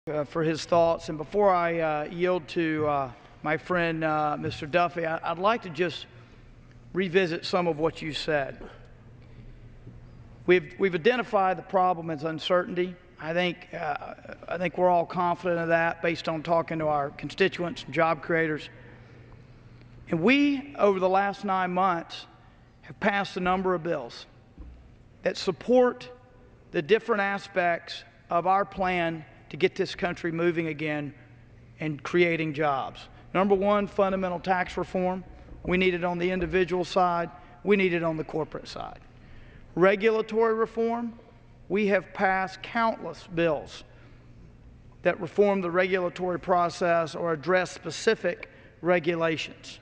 For his thoughts. And before I yield to my friend Mr. Duffy, I'd like to just revisit some of what you said. We've identified the problem as uncertainty. I think we're all confident of that based on talking to our constituents and job creators. And we, over the last 9 months, have passed a number of bills that support the different aspects of our plan to get this country moving again and creating jobs. Number one, fundamental tax reform. We need it on the individual side. We need it on the corporate side. Regulatory reform. We have passed countless bills that reform the regulatory process or address specific regulations.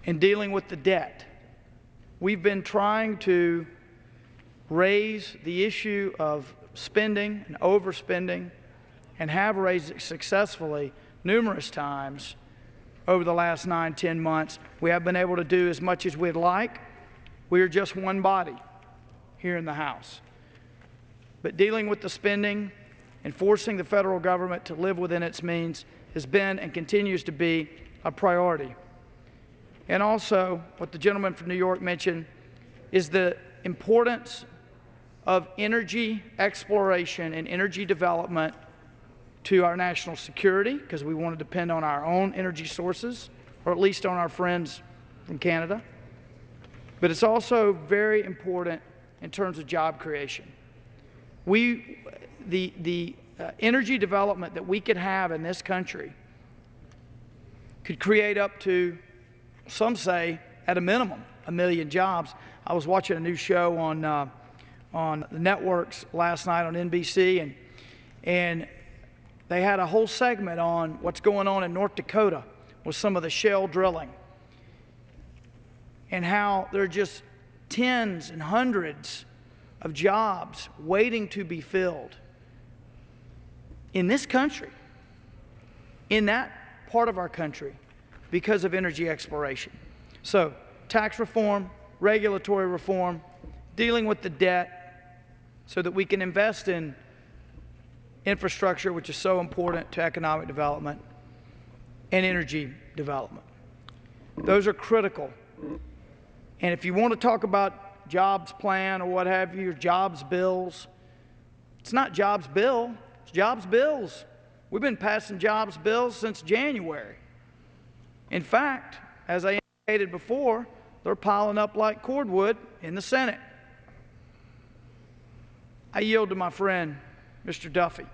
In dealing with the debt, we've been trying to raise the issue of spending and overspending, and have raised it successfully numerous times over the last 9-10 months. We have been able to do as much as we'd like. We are just one body here in the House. But dealing with the spending and forcing the federal government to live within its means has been and continues to be a priority. And also, what the gentleman from New York mentioned is the importance of energy exploration and energy development to our national security, because we want to depend on our own energy sources, or at least on our friends from Canada. But it's also very important in terms of job creation. The energy development that we could have in this country could create up to, some say, at a minimum, 1 million jobs. I was watching a new show on the networks last night on NBC, and they had a whole segment on what's going on in North Dakota with some of the shale drilling, and how there are just tens and hundreds of jobs waiting to be filled in this country, in that part of our country, because of energy exploration. So, tax reform, regulatory reform, dealing with the debt so that we can invest in infrastructure, which is so important to economic development, and energy development. Those are critical. And if you want to talk about jobs plan or what have you, or jobs bills, it's not jobs bill, it's jobs bills. We've been passing jobs bills since January. In fact, as I indicated before, they're piling up like cordwood in the Senate. I yield to my friend, Mr. Duffy.